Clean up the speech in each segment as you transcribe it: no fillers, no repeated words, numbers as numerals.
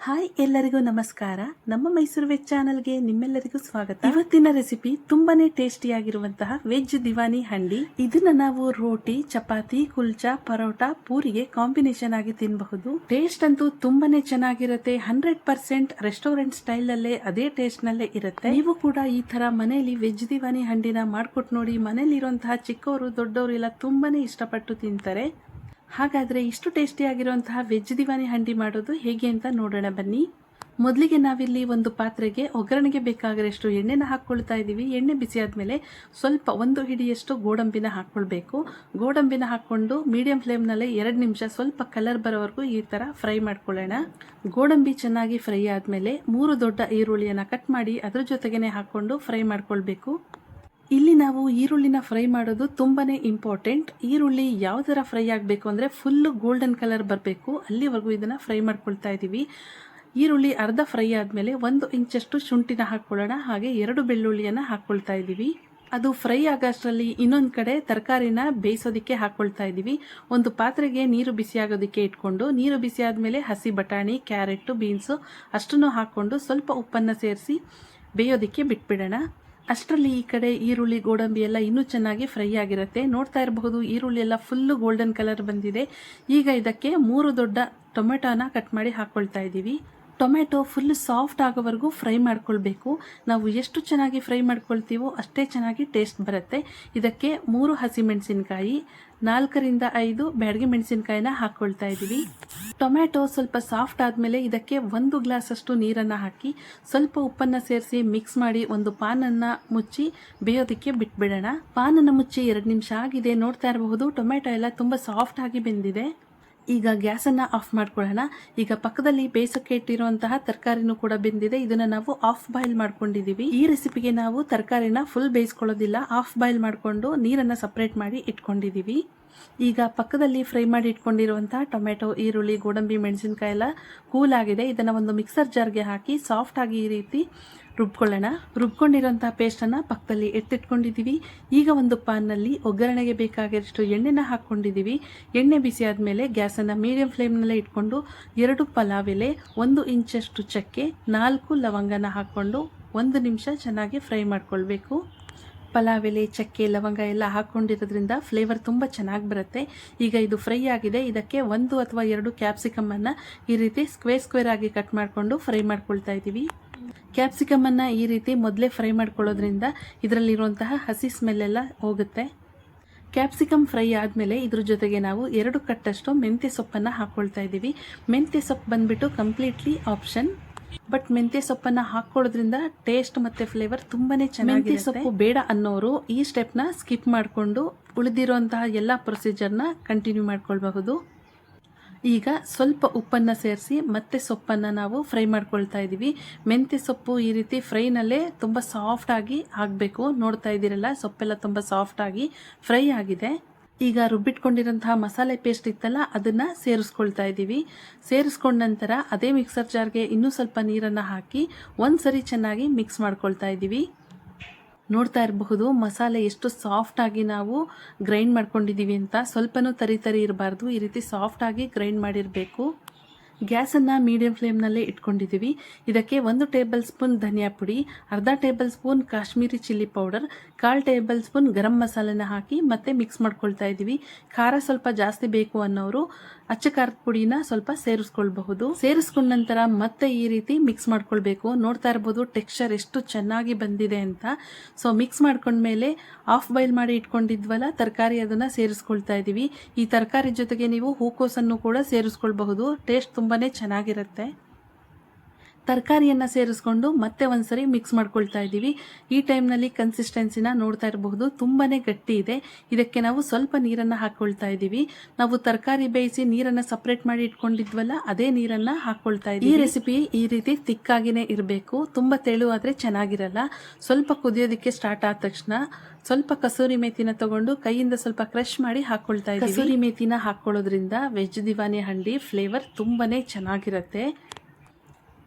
Hi, ಎಲ್ಲರಿಗೂ ನಮಸ್ಕಾರ. ನಮ್ಮ ಮೈಸೂರು ವೆಜ್ ಚಾನಲ್ಗೆ ನಿಮ್ಮೆಲ್ಲರಿಗೂ ಸ್ವಾಗತ. ಇವತ್ತಿನ ರೆಸಿಪಿ ತುಂಬಾನೇ ಟೇಸ್ಟಿಯಾಗಿರುವಂತಹ ವೆಜ್ ದಿವಾನಿ ಹಂಡಿ. ಇದನ್ನ ನಾವು ರೋಟಿ, ಚಪಾತಿ, ಕುಲ್ಚಾ, ಪರೋಟಾ, ಪೂರಿಗೆ ಕಾಂಬಿನೇಷನ್ ಆಗಿ ತಿನ್ನಬಹುದು. ಟೇಸ್ಟ್ ಅಂತೂ ತುಂಬಾನೇ ಚೆನ್ನಾಗಿರುತ್ತೆ. 100% ರೆಸ್ಟೋರೆಂಟ್ ಸ್ಟೈಲ್ ಅಲ್ಲೇ ಅದೇ ಟೇಸ್ಟ್ ನಲ್ಲೇ ಇರುತ್ತೆ. ನೀವು ಕೂಡ ಈ ತರ ಮನೆಯಲ್ಲಿ ವೆಜ್ ದಿವಾನಿ ಹಂಡಿನ ಮಾಡ್ಕೊಟ್ಟು ನೋಡಿ. ಮನೇಲಿ ಇರುವಂತಹ ಚಿಕ್ಕವರು ದೊಡ್ಡವರು ಎಲ್ಲ ತುಂಬಾನೇ ಇಷ್ಟಪಟ್ಟು ತಿಂತಾರೆ. ಹಾಗಾದರೆ ಇಷ್ಟು ಟೇಸ್ಟಿಯಾಗಿರುವಂತಹ ವೆಜ್ ದಿವಾನಿ ಹಂಡಿ ಮಾಡೋದು ಹೇಗೆ ಅಂತ ನೋಡೋಣ ಬನ್ನಿ. ಮೊದಲಿಗೆ ನಾವಿಲ್ಲಿ ಒಂದು ಪಾತ್ರೆಗೆ ಒಗ್ಗರಣೆಗೆ ಬೇಕಾಗಿರೋಷ್ಟು ಎಣ್ಣೆನ ಹಾಕ್ಕೊಳ್ತಾ ಇದ್ದೀವಿ. ಎಣ್ಣೆ ಬಿಸಿ ಆದಮೇಲೆ ಸ್ವಲ್ಪ 1 ಹಿಡಿಯಷ್ಟು ಗೋಡಂಬಿನ ಹಾಕ್ಕೊಳ್ಬೇಕು. ಗೋಡಂಬಿನ ಹಾಕ್ಕೊಂಡು ಮೀಡಿಯಂ ಫ್ಲೇಮ್ನಲ್ಲೇ 2 ನಿಮಿಷ ಸ್ವಲ್ಪ ಕಲರ್ ಬರೋವರೆಗೂ ಈ ಥರ ಫ್ರೈ ಮಾಡ್ಕೊಳ್ಳೋಣ. ಗೋಡಂಬಿ ಚೆನ್ನಾಗಿ ಫ್ರೈ ಆದಮೇಲೆ 3 ದೊಡ್ಡ ಈರುಳ್ಳಿಯನ್ನು ಕಟ್ ಮಾಡಿ ಅದ್ರ ಜೊತೆಗೇ ಹಾಕ್ಕೊಂಡು ಫ್ರೈ ಮಾಡ್ಕೊಳ್ಬೇಕು. ಇಲ್ಲಿ ನಾವು ಈರುಳ್ಳಿನ ಫ್ರೈ ಮಾಡೋದು ತುಂಬಾನೇ ಇಂಪಾರ್ಟೆಂಟ್. ಈರುಳ್ಳಿ ಯಾವ ಥರ ಫ್ರೈ ಆಗಬೇಕು ಅಂದರೆ ಫುಲ್ಲು ಗೋಲ್ಡನ್ ಕಲರ್ ಬರಬೇಕು, ಅಲ್ಲಿವರೆಗೂ ಇದನ್ನು ಫ್ರೈ ಮಾಡ್ಕೊಳ್ತಾ ಇದ್ದೀವಿ. ಈರುಳ್ಳಿ ಅರ್ಧ ಫ್ರೈ ಆದಮೇಲೆ 1 ಇಂಚಷ್ಟು ಶುಂಠಿನ ಹಾಕ್ಕೊಳ್ಳೋಣ. ಹಾಗೆ 2 ಬೆಳ್ಳುಳ್ಳಿಯನ್ನು ಹಾಕ್ಕೊಳ್ತಾ ಇದ್ದೀವಿ. ಅದು ಫ್ರೈ ಆಗೋಷ್ಟರಲ್ಲಿ ಇನ್ನೊಂದು ಕಡೆ ತರಕಾರಿನ ಬೇಯಿಸೋದಕ್ಕೆ ಹಾಕ್ಕೊಳ್ತಾ ಇದ್ದೀವಿ. ಒಂದು ಪಾತ್ರೆಗೆ ನೀರು ಬಿಸಿ ಆಗೋದಕ್ಕೆ ಇಟ್ಕೊಂಡು, ನೀರು ಬಿಸಿ ಆದಮೇಲೆ ಹಸಿ ಬಟಾಣಿ, ಕ್ಯಾರೆಟು, ಬೀನ್ಸು ಅಷ್ಟನ್ನು ಹಾಕ್ಕೊಂಡು ಸ್ವಲ್ಪ ಉಪ್ಪನ್ನು ಸೇರಿಸಿ ಬೇಯೋದಕ್ಕೆ ಬಿಟ್ಬಿಡೋಣ. ಅಷ್ಟರಲ್ಲಿ ಈ ಕಡೆ ಈರುಳ್ಳಿ, ಗೋಡಂಬಿ ಎಲ್ಲ ಇನ್ನೂ ಚೆನ್ನಾಗಿ ಫ್ರೈ ಆಗಿರುತ್ತೆ. ನೋಡ್ತಾ ಇರಬಹುದು, ಈರುಳ್ಳಿ ಎಲ್ಲ ಫುಲ್ಲು ಗೋಲ್ಡನ್ ಕಲರ್ ಬಂದಿದೆ. ಈಗ ಇದಕ್ಕೆ 3 ದೊಡ್ಡ ಟೊಮೆಟೊನ ಕಟ್ ಮಾಡಿ ಹಾಕ್ಕೊಳ್ತಾ ಇದ್ದೀವಿ. ಟೊಮೆಟೊ ಫುಲ್ ಸಾಫ್ಟ್ ಆಗೋವರೆಗೂ ಫ್ರೈ ಮಾಡ್ಕೊಳ್ಬೇಕು. ನಾವು ಎಷ್ಟು ಚೆನ್ನಾಗಿ ಫ್ರೈ ಮಾಡ್ಕೊಳ್ತೀವೋ ಅಷ್ಟೇ ಚೆನ್ನಾಗಿ ಟೇಸ್ಟ್ ಬರುತ್ತೆ. ಇದಕ್ಕೆ 3 ಹಸಿಮೆಣಸಿನಕಾಯಿ, 4 ರಿಂದ 5 ಬ್ಯಾಡಗಿ ಮೆಣಸಿನಕಾಯಿನ ಹಾಕ್ಕೊಳ್ತಾ ಇದ್ದೀವಿ. ಟೊಮೆಟೊ ಸ್ವಲ್ಪ ಸಾಫ್ಟ್ ಆದಮೇಲೆ ಇದಕ್ಕೆ 1 ಗ್ಲಾಸಷ್ಟು ನೀರನ್ನು ಹಾಕಿ ಸ್ವಲ್ಪ ಉಪ್ಪನ್ನು ಸೇರಿಸಿ ಮಿಕ್ಸ್ ಮಾಡಿ ಒಂದು ಪಾನನ್ನು ಮುಚ್ಚಿ ಬೇಯೋದಕ್ಕೆ ಬಿಟ್ಬಿಡೋಣ. ಪಾನನ್ನು ಮುಚ್ಚಿ 2 ನಿಮಿಷ ಆಗಿದೆ. ನೋಡ್ತಾ ಇರಬಹುದು, ಟೊಮೆಟೊ ಎಲ್ಲ ತುಂಬ ಸಾಫ್ಟ್ ಆಗಿ ಬೆಂದಿದೆ. ಈಗ ಗ್ಯಾಸನ್ನು ಆಫ್ ಮಾಡ್ಕೊಳ್ಳೋಣ. ಈಗ ಪಕ್ಕದಲ್ಲಿ ಬೇಯಿಸೋಕೆ ಇಟ್ಟಿರುವಂತಹ ತರಕಾರಿನೂ ಕೂಡ ಬೆಂದಿದೆ. ಇದನ್ನು ನಾವು ಆಫ್ ಬಾಯ್ಲ್ ಮಾಡ್ಕೊಂಡಿದ್ದೀವಿ. ಈ ರೆಸಿಪಿಗೆ ನಾವು ತರಕಾರಿನ ಫುಲ್ ಬೇಯಿಸ್ಕೊಳ್ಳೋದಿಲ್ಲ, ಆಫ್ ಬಾಯ್ಲ್ ಮಾಡಿಕೊಂಡು ನೀರನ್ನು ಸಪ್ರೇಟ್ ಮಾಡಿ ಇಟ್ಕೊಂಡಿದ್ದೀವಿ. ಈಗ ಪಕ್ಕದಲ್ಲಿ ಫ್ರೈ ಮಾಡಿ ಇಟ್ಕೊಂಡಿರುವಂತಹ ಟೊಮೆಟೊ, ಈರುಳ್ಳಿ, ಗೋಡಂಬಿ, ಮೆಣಸಿನಕಾಯಿ ಎಲ್ಲ ಕೂಲ್ ಆಗಿದೆ. ಇದನ್ನು ಒಂದು ಮಿಕ್ಸರ್ ಜಾರ್ಗೆ ಹಾಕಿ ಸಾಫ್ಟ್ ಆಗಿ ಈ ರೀತಿ ರುಬ್ಕೊಳ್ಳೋಣ. ರುಬ್ಕೊಂಡಿರೋಂತಹ ಪೇಸ್ಟನ್ನು ಪಕ್ಕದಲ್ಲಿ ಎತ್ತಿಟ್ಕೊಂಡಿದ್ದೀವಿ. ಈಗ ಒಂದು ಪಾನ್ನಲ್ಲಿ ಒಗ್ಗರಣೆಗೆ ಬೇಕಾಗಿರೋಷ್ಟು ಎಣ್ಣೆನ ಹಾಕ್ಕೊಂಡಿದ್ದೀವಿ. ಎಣ್ಣೆ ಬಿಸಿ ಆದಮೇಲೆ ಗ್ಯಾಸನ್ನು ಮೀಡಿಯಂ ಫ್ಲೇಮ್ನಲ್ಲೇ ಇಟ್ಕೊಂಡು 2 ಪಲಾವ್ ಎಲೆ, 1 ಇಂಚಷ್ಟು ಚಕ್ಕೆ, 4 ಲವಂಗನ ಹಾಕ್ಕೊಂಡು 1 ನಿಮಿಷ ಚೆನ್ನಾಗಿ ಫ್ರೈ ಮಾಡ್ಕೊಳ್ಬೇಕು. ಪಲಾವ್ ಎಲೆ, ಚಕ್ಕೆ, ಲವಂಗ ಎಲ್ಲ ಹಾಕ್ಕೊಂಡಿರೋದ್ರಿಂದ ಫ್ಲೇವರ್ ತುಂಬ ಚೆನ್ನಾಗಿ ಬರುತ್ತೆ. ಈಗ ಇದು ಫ್ರೈ ಆಗಿದೆ. ಇದಕ್ಕೆ 1 ಅಥವಾ 2 ಕ್ಯಾಪ್ಸಿಕಮನ್ನು ಈ ರೀತಿ ಸ್ಕ್ವೇರ್ ಆಗಿ ಕಟ್ ಮಾಡಿಕೊಂಡು ಫ್ರೈ ಮಾಡ್ಕೊಳ್ತಾ ಇದ್ದೀವಿ. ಕ್ಯಾಪ್ಸಿಕಮನ್ನು ಈ ರೀತಿ ಮೊದಲೇ ಫ್ರೈ ಮಾಡ್ಕೊಳ್ಳೋದ್ರಿಂದ ಇದರಲ್ಲಿರುವಂತಹ ಹಸಿ ಸ್ಮೆಲ್ ಎಲ್ಲ ಹೋಗುತ್ತೆ. ಕ್ಯಾಪ್ಸಿಕಮ್ ಫ್ರೈ ಆದಮೇಲೆ ಇದ್ರ ಜೊತೆಗೆ ನಾವು 2 ಕಟ್ಟಷ್ಟು ಮೆಂತ್ಯ ಸೊಪ್ಪನ್ನು ಹಾಕ್ಕೊಳ್ತಾ ಇದ್ದೀವಿ. ಮೆಂತ್ಯ ಸೊಪ್ಪು ಬಂದ್ಬಿಟ್ಟು ಕಂಪ್ಲೀಟ್ಲಿ ಆಪ್ಷನ್, ಬಟ್ ಮೆಂತ್ಯ ಸೊಪ್ಪನ್ನು ಹಾಕ್ಕೊಳ್ಳೋದ್ರಿಂದ ಟೇಸ್ಟ್ ಮತ್ತು ಫ್ಲೇವರ್ ತುಂಬಾನೇ ಚೆನ್ನಾಗಿ. ಮೆಂತ್ಯ ಸೊಪ್ಪು ಬೇಡ ಅನ್ನೋರು ಈ ಸ್ಟೆಪ್ನ ಸ್ಕಿಪ್ ಮಾಡಿಕೊಂಡು ಉಳಿದಿರುವಂತಹ ಎಲ್ಲ ಪ್ರೊಸೀಜರ್ನ ಕಂಟಿನ್ಯೂ ಮಾಡ್ಕೊಳ್ಬಹುದು. ಈಗ ಸ್ವಲ್ಪ ಉಪ್ಪನ್ನು ಸೇರಿಸಿ ಮತ್ತೆ ಸೊಪ್ಪನ್ನು ನಾವು ಫ್ರೈ ಮಾಡ್ಕೊಳ್ತಾ ಇದ್ದೀವಿ. ಮೆಂತ್ಯ ಸೊಪ್ಪು ಈ ರೀತಿ ಫ್ರೈನಲ್ಲೇ ತುಂಬ ಸಾಫ್ಟ್ ಆಗಿ ಆಗಬೇಕು. ನೋಡ್ತಾ ಇದ್ದೀರಲ್ಲ, ಸೊಪ್ಪೆಲ್ಲ ತುಂಬ ಸಾಫ್ಟ್ ಆಗಿ ಫ್ರೈ ಆಗಿದೆ. ಈಗ ರುಬ್ಬಿಟ್ಕೊಂಡಿರೋಂತಹ ಮಸಾಲೆ ಪೇಸ್ಟ್ ಇತ್ತಲ್ಲ, ಅದನ್ನು ಸೇರಿಸ್ಕೊಳ್ತಾ ಇದ್ದೀವಿ. ಸೇರಿಸ್ಕೊಂಡ ನಂತರ ಅದೇ ಮಿಕ್ಸರ್ ಜಾರ್ಗೆ ಇನ್ನೂ ಸ್ವಲ್ಪ ನೀರನ್ನು ಹಾಕಿ ಒಂದ್ಸರಿ ಚೆನ್ನಾಗಿ ಮಿಕ್ಸ್ ಮಾಡ್ಕೊಳ್ತಾ ಇದ್ದೀವಿ. ನೋಡ್ತಾ ಇರಬಹುದು ಮಸಾಲೆ ಎಷ್ಟು ಸಾಫ್ಟ್ ಆಗಿ ನಾವು ಗ್ರೈಂಡ್ ಮಾಡ್ಕೊಂಡಿದ್ದೀವಿ ಅಂತ. ಸ್ವಲ್ಪನೂ ತರಿ ಇರಬಾರ್ದು, ಈ ರೀತಿ ಸಾಫ್ಟ್ ಆಗಿ ಗ್ರೈಂಡ್ ಮಾಡಿರಬೇಕು. ಗ್ಯಾಸನ್ನು ಮೀಡಿಯಂ ಫ್ಲೇಮ್ನಲ್ಲೇ ಇಟ್ಕೊಂಡಿದ್ದೀವಿ. ಇದಕ್ಕೆ 1 ಟೇಬಲ್ ಸ್ಪೂನ್ ಧನಿಯಾ ಪುಡಿ, ಅರ್ಧ tablespoon Kashmiri chilli powder, 1/4 tablespoon ಗರಂ ಮಸಾಲೆನ ಹಾಕಿ ಮತ್ತೆ ಮಿಕ್ಸ್ ಮಾಡ್ಕೊಳ್ತಾ ಇದ್ದೀವಿ. ಖಾರ ಸ್ವಲ್ಪ ಜಾಸ್ತಿ ಬೇಕು ಅನ್ನೋರು ಅಚ್ಚ ಖಾರದ ಪುಡಿನ ಸ್ವಲ್ಪ ಸೇರಿಸ್ಕೊಳ್ಬಹುದು. ಸೇರಿಸ್ಕೊಂಡ ನಂತರ ಮತ್ತೆ ಈ ರೀತಿ ಮಿಕ್ಸ್ ಮಾಡ್ಕೊಳ್ಬೇಕು. ನೋಡ್ತಾ ಇರ್ಬೋದು ಟೆಕ್ಸ್ಚರ್ ಎಷ್ಟು ಚೆನ್ನಾಗಿ ಬಂದಿದೆ ಅಂತ. ಸೊ ಮಿಕ್ಸ್ ಮಾಡ್ಕೊಂಡ್ಮೇಲೆ ಆಫ್ ಬಾಯ್ಲ್ ಮಾಡಿ ಇಟ್ಕೊಂಡಿದ್ವಲ್ಲ ತರಕಾರಿ, ಅದನ್ನು ಸೇರಿಸ್ಕೊಳ್ತಾ ಇದ್ದೀವಿ. ಈ ತರಕಾರಿ ಜೊತೆಗೆ ನೀವು ಹೂಕೋಸನ್ನು ಕೂಡ ಸೇರಿಸ್ಕೊಳ್ಬಹುದು. ಟೇಸ್ಟ್ ತುಂಬಾನೇ ಚೆನ್ನಾಗಿರುತ್ತೆ. ತರಕಾರಿಯನ್ನು ಸೇರಿಸ್ಕೊಂಡು ಮತ್ತೆ ಒಂದ್ಸರಿ ಮಿಕ್ಸ್ ಮಾಡ್ಕೊಳ್ತಾ ಇದ್ದೀವಿ. ಈ ಟೈಮ್ನಲ್ಲಿ ಕನ್ಸಿಸ್ಟೆನ್ಸಿನ ನೋಡ್ತಾ ಇರಬಹುದು, ತುಂಬಾನೇ ಗಟ್ಟಿ ಇದೆ. ಇದಕ್ಕೆ ನಾವು ಸ್ವಲ್ಪ ನೀರನ್ನು ಹಾಕ್ಕೊಳ್ತಾ ಇದ್ದೀವಿ. ನಾವು ತರಕಾರಿ ಬೇಯಿಸಿ ನೀರನ್ನು ಸಪ್ರೇಟ್ ಮಾಡಿ ಇಟ್ಕೊಂಡಿದ್ವಲ್ಲ, ಅದೇ ನೀರನ್ನು ಹಾಕ್ಕೊಳ್ತಾ ಇದ್ದೀವಿ. ಈ ರೆಸಿಪಿ ಈ ರೀತಿ ತಿಕ್ಕಾಗಿನೇ ಇರಬೇಕು, ತುಂಬ ತೆಳು ಆದರೆ ಚೆನ್ನಾಗಿರಲ್ಲ. ಸ್ವಲ್ಪ ಕುದಿಯೋದಕ್ಕೆ ಸ್ಟಾರ್ಟ್ ಆದ ತಕ್ಷಣ ಸ್ವಲ್ಪ ಕಸೂರಿ ಮೇಥಿನ ತಗೊಂಡು ಕೈಯಿಂದ ಸ್ವಲ್ಪ ಕ್ರಶ್ ಮಾಡಿ ಹಾಕ್ಕೊಳ್ತಾ ಇದ್ದೀವಿ. ಕಸೂರಿ ಮೇಥಿನ ಹಾಕ್ಕೊಳ್ಳೋದ್ರಿಂದ ವೆಜ್ ದಿವಾನಿ ಹಂಡಿ ಫ್ಲೇವರ್ ತುಂಬಾನೇ ಚೆನ್ನಾಗಿರುತ್ತೆ.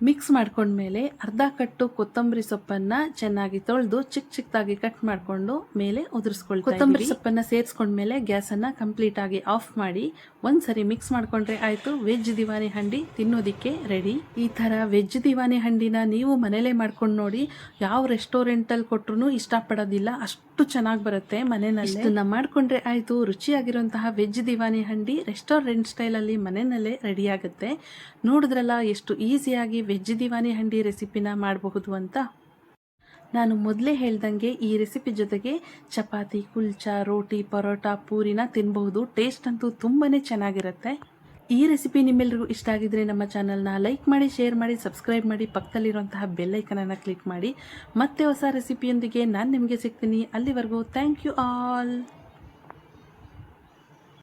ಮಿಕ್ಸ್ ಮಾಡ್ಕೊಂಡ್ಮೇಲೆ ಅರ್ಧ ಕಟ್ಟು ಕೊತ್ತಂಬರಿ ಸೊಪ್ಪನ್ನ ಚೆನ್ನಾಗಿ ತೊಳೆದು ಚಿಕ್ಕದಾಗಿ ಕಟ್ ಮಾಡ್ಕೊಂಡು ಮೇಲೆ ಉದುರಿಸ್ಕೊಳ್ತಾ ಕೊತ್ತಂಬರಿ ಸೊಪ್ಪನ್ನ ಸೇರಿಸ್ಕೊಂಡ್ಮೇಲೆ ಗ್ಯಾಸ್ ಅನ್ನ ಕಂಪ್ಲೀಟ್ ಆಗಿ ಆಫ್ ಮಾಡಿ ಒಂದ್ಸರಿ ಮಿಕ್ಸ್ ಮಾಡ್ಕೊಂಡ್ರೆ ಆಯ್ತು ವೆಜ್ ದಿವಾನಿ ಹಂಡಿ ತಿನ್ನೋದಿಕ್ಕೆ ರೆಡಿ. ಈ ತರ ವೆಜ್ ದಿವಾನಿ ಹಂಡಿನ ನೀವು ಮನೇಲೆ ಮಾಡ್ಕೊಂಡು ನೋಡಿ, ಯಾವ ರೆಸ್ಟೋರೆಂಟ್ ಅಲ್ಲಿ ಕೊಟ್ರು ಇಷ್ಟಪಡೋದಿಲ್ಲ, ಅಷ್ಟು ಚೆನ್ನಾಗಿ ಬರುತ್ತೆ ಮನೆಯಲ್ಲಿ. ಇದನ್ನ ಮಾಡ್ಕೊಂಡ್ರೆ ಆಯ್ತು, ರುಚಿಯಾಗಿರುವಂತಹ ವೆಜ್ ದಿವಾನಿ ಹಂಡಿ ರೆಸ್ಟೋರೆಂಟ್ ಸ್ಟೈಲ್ ಅಲ್ಲಿ ಮನೆಯಲ್ಲೇ ರೆಡಿ ಆಗುತ್ತೆ. ನೋಡಿದ್ರಲ್ಲ ಎಷ್ಟು ಈಸಿಯಾಗಿ ವೆಜ್ ದಿವಾನಿ ಹಂಡಿ ರೆಸಿಪಿನ ಮಾಡಬಹುದು ಅಂತ. ನಾನು ಮೊದಲೇ ಹೇಳ್ದಂಗೆ ಈ ರೆಸಿಪಿ ಜೊತೆಗೆ ಚಪಾತಿ, ಕುಲ್ಚಾ, ರೋಟಿ, ಪರೋಟ, ಪೂರಿನ ತಿನ್ನಬಹುದು. ಟೇಸ್ಟ್ ಅಂತೂ ತುಂಬಾನೇ ಚೆನ್ನಾಗಿರುತ್ತೆ. ಈ ರೆಸಿಪಿ ನಿಮ್ಮೆಲ್ಲರಿಗೂ ಇಷ್ಟ ಆಗಿದ್ರೆ ನಮ್ಮ ಚಾನಲ್ನ ಲೈಕ್ ಮಾಡಿ, ಶೇರ್ ಮಾಡಿ, ಸಬ್ಸ್ಕ್ರೈಬ್ ಮಾಡಿ, ಪಕ್ಕದಲ್ಲಿರುವಂತಹ ಬೆಲ್ ಐಕನನ್ನು ಕ್ಲಿಕ್ ಮಾಡಿ. ಮತ್ತೆ ಹೊಸ ರೆಸಿಪಿಯೊಂದಿಗೆ ನಾನು ನಿಮಗೆ ಸಿಗ್ತೀನಿ. ಅಲ್ಲಿವರೆಗೂ ಥ್ಯಾಂಕ್ ಯು ಆಲ್.